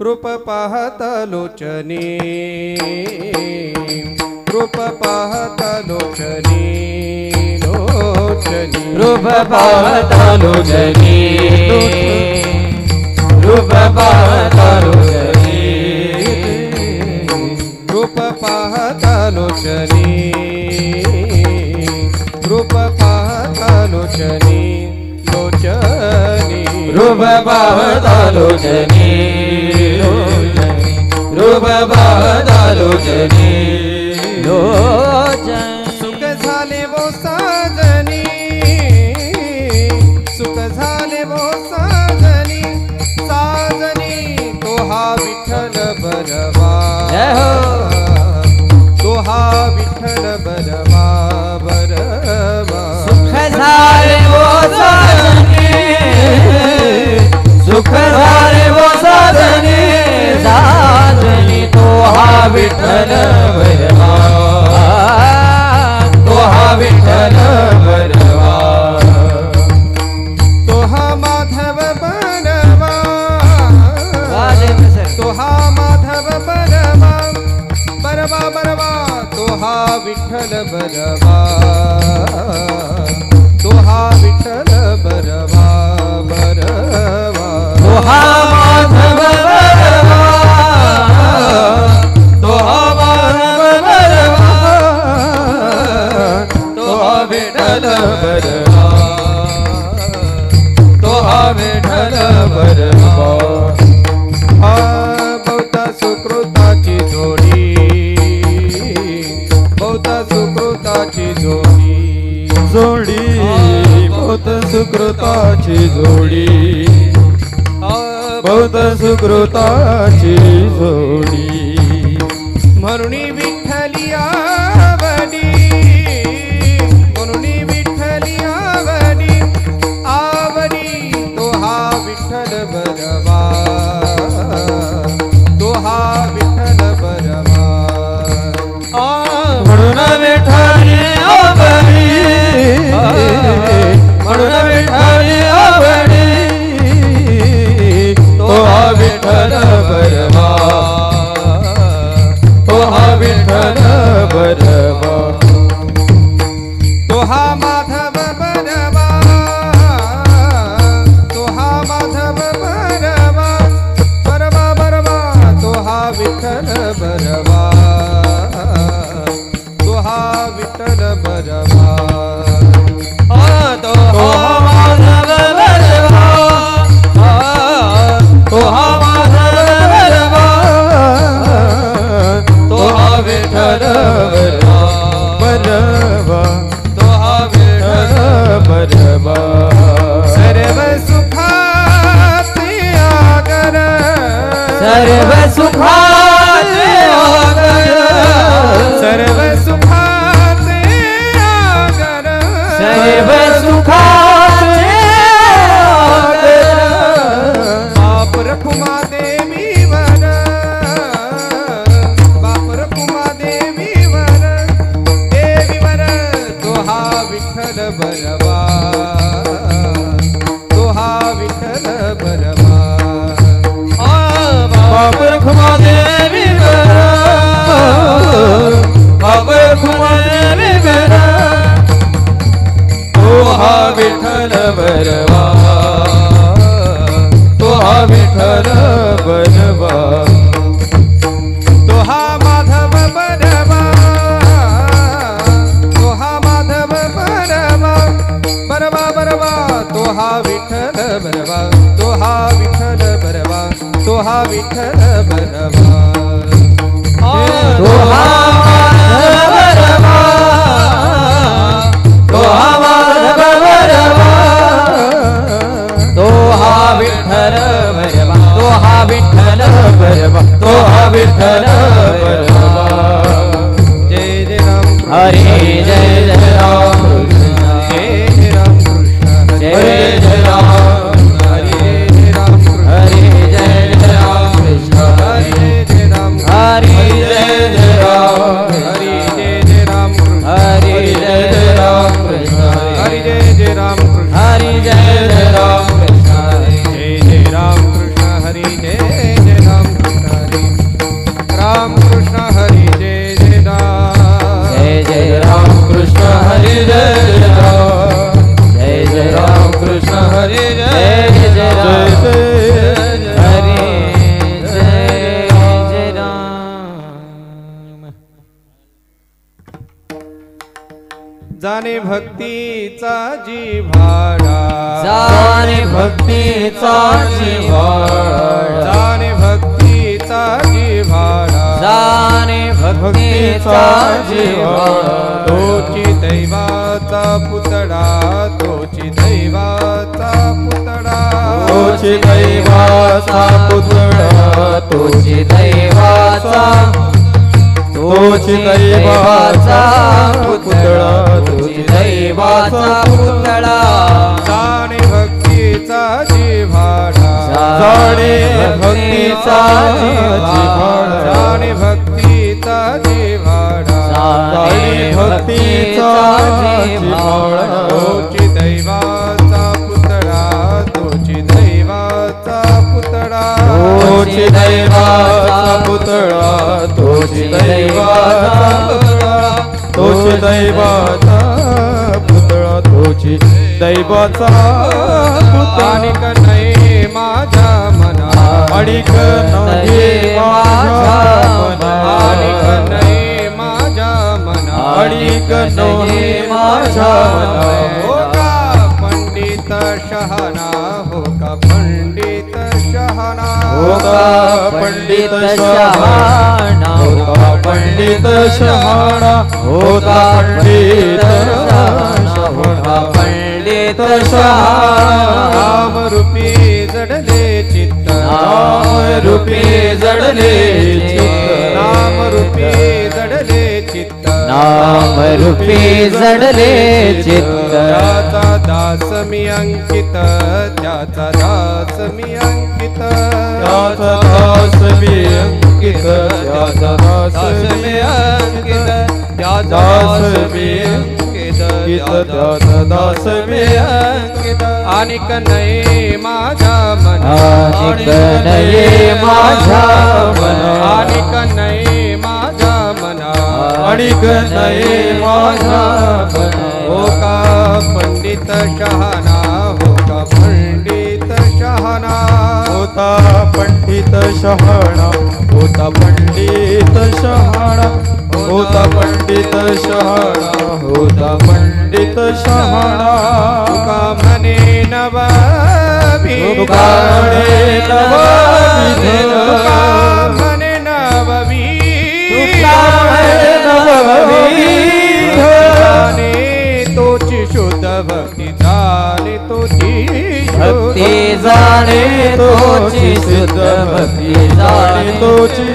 रूप पाहता लोचनी रूप पाहता लोचनी लोचनी रूप पाहता लोचनी रूप पाहता लोचनी रूप पाहता लोचनी रूप पाहता लोचनी लोचनी रूप पाहता लोचनी रूप पाहता लोचनी लोचनी सुख झाले वो साजनी सुख झाले वो साजनी साजनी तो हा विठ्ठल बरवा तो हा विठ्ठल बरवा बरवा सुख झाले वो साजनी सुख झाले वो साजनी साजनी तो हा विठ्ठल बरवा तो हा विठ्ठल बरवा तो हा माधव बरवा तो हा माधव बरवा बरवा बरवा तो हा विठ्ठल बरवा तो हा विठ्ठल बरवा बरवा तो हा माधव बरवा तो हा माधव बरवा तो हा विठ्ठल बरवा तो हा विठ्ठल बरवा हा बहुता सुकृताची जोडी बहुता सुकृताची जोडी जोडी बहुत सुकृताची जोडी बहुत सुकृताची जोडी म्हणून विठ्ठली आवडी म्हणून विठ्ठली आवडी आवडी तो हा विठ्ठल बरवा तो हा विठ्ठल बरवा म्हणून विठ्ठली आवडी म्हणून विठ्ठली आवडी तो हा विठ्ठल बरवा तो हा विठ्ठल बरवा तो हा माधव बरवा तो हा माधव बरवा बरवा बरवा तो हा विठ्ठल बरवा तो हा विठ्ठल बरवा तो हा माधव बरवा तो हा माधव बरवा तो हा विठ्ठल बरवा बरवा तो हा विठ्ठल बरवा सर्व सुखाचे आगर सर्व सुखाचे आगर सर्व सुखाचे आगर सर्व सुखाचे आगर बाप रखुमा देवी वर बाप रखुमा देवी वर तो हा विठ्ठल बरवा तो हा विठ्ठल बरवा बाप रखुमा देवी वर बाप रखुमा देवी वर तो हा विठ्ठल बरवा तो हा विठ्ठल बरवा तो हा माधव बरवा तो हा माधव बरवा बरवा बरवा तो हा विठ्ठल बरवा तो हा विठ्ठल बरवा तो हा विठ्ठल बरवा तो हा माधव बरवा तो हा माधव बरवा तो हा विठ्ठल बरवा तो हा विठ्ठल बरवा तो हा विठ्ठल बरवा जय जय राम हरे जय जय राम जय जय राम कृष्ण जय जय राम हरे जय राम हरे जय जय राम कृष्ण हरे जय राम हरे जय जय राम हरे जय जय राम हरे जय जय राम कृष्ण हरे जय जय राम कृष्ण हरे जय जय राम कृष्ण जय जय राम कृष्ण हरे जय जय राम जाणे भक्तीचा जिव्हाळा जाणे भक्तीचा जिव्हाळा जाणे भक्तीचा जिव्हाळा जाणे भक्तीचा जिव्हाळा तोची दैवाचा पुतळा तोची दैवाचा पुतळा तोची दैवाचा पुतळा तोची दैवाचा तोची दैवाचा पुतळा तोची दैवाचा पुतळा जाणे भक्तीचा जिव्हाळा जाणे भक्तीचा जिव्हाळा जाणे भक्तीचा जिव्हाळा जाणे भक्तीचा जिव्हाळा तोची दैवाचा पुतळा तोची दैवाचा पुतळा तोची दैवाचा पुतळा तोची दैवाचा पुतळा तोची दैवाचा पुतळा तोची दैवाचा पुतळा अनिक नाही माझ्या मना अडिक नाही माझ्या मना अनिक नाही माझ्या मना अडिक नाही माझ्या मना हो का पंडित शहाणा हो का पंडित शहाणा हो का पंडित शहाणा हो का पंडित शहाणा हो का पंडित शहाणा हो का पंडित शहाणा नामरूपी जडले चित्त नामरूपी जडले चित्त नामरूपी जडले चित्त नामरूपी जडले चित्त त्याचा दास मी अंकित त्याचा दास मी अंकित त्याचा दास मी अंकित त्याचा दास मी अंकित त्याचा दास मी अंकित त्याचा दास मी अंकित अनिक नाही माझ्या मना अनिक नाही माझ्या मना अनिक नाही माझ्या मना अनिक नाही माझ्या मना हो का पंडित शहाणा हो का पंडित शहाणा होता पंडित शहाणा होता पंडित शहाणा होता पंडित शहाणा होता पंडित शहाणा तुका म्हणे नवविध तुका म्हणे नवविध तुका म्हणे नवविध तुका म्हणे नवविध जाणे तोची शुद्ध भक्ती जाणे तोची भक्ती जाणे तोची शुद्ध भक्ती जाणे तोची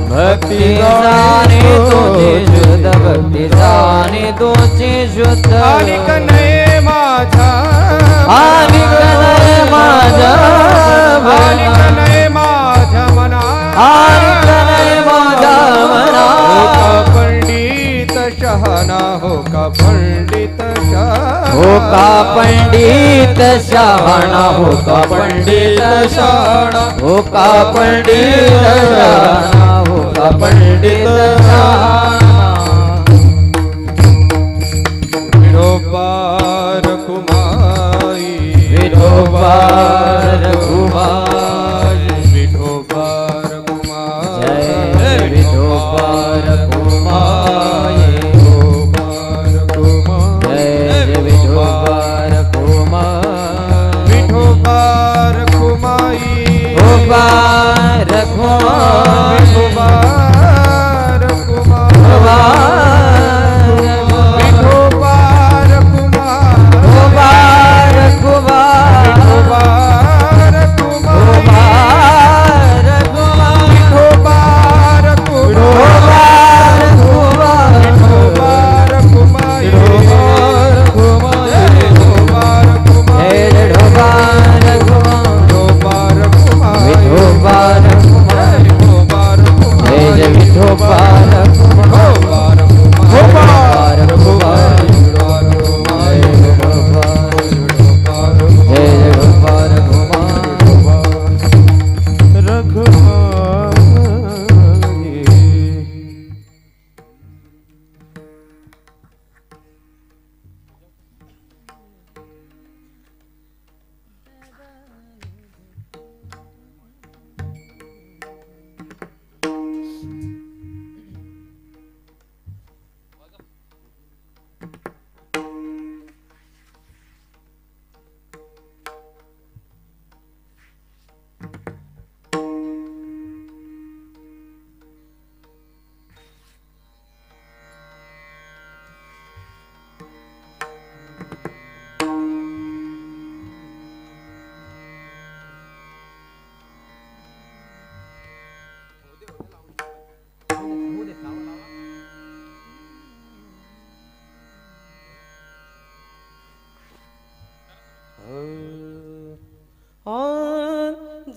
भक्ती जाणे तोची शुद्ध भक्ती जाणे तोची शुद्ध अनिक नाही माझा अनिक नाही माझा अनिक नाही माझ्या मना अनिक नाही माझा मना हो का पंडित शहाणा हो का पंडित शहाणा हो का पंडित शहाणा हो का पंडित शहाणा हो का पंडित शहाणा हो का पंडित शहाणा विठोबार कुमाई विठोबार कुमारी विठोबार कुमाई जय विठोबार कुमारी विठोबार कुमाई जय विठोबार कुमारी विठोबार कुमाई विठोबार कुमारी विठोबार कुमाई विठोबार कुमार कुमार कुमार विठोबार कुमार कुमार कुमार विठोबार कुमार कुमार विठोबार कुमार विठोबार कुमार हे ढोबार कुमार विठोबार कुमार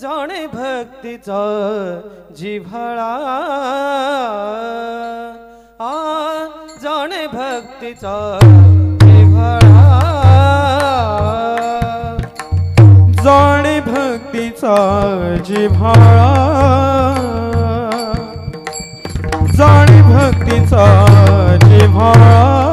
जाणे भक्तीचा जिव्हाळा जाणे भक्तीचा जिव्हाळा जाणे भक्तीचा जिव्हाळा जाणे भक्तीचा जिव्हाळा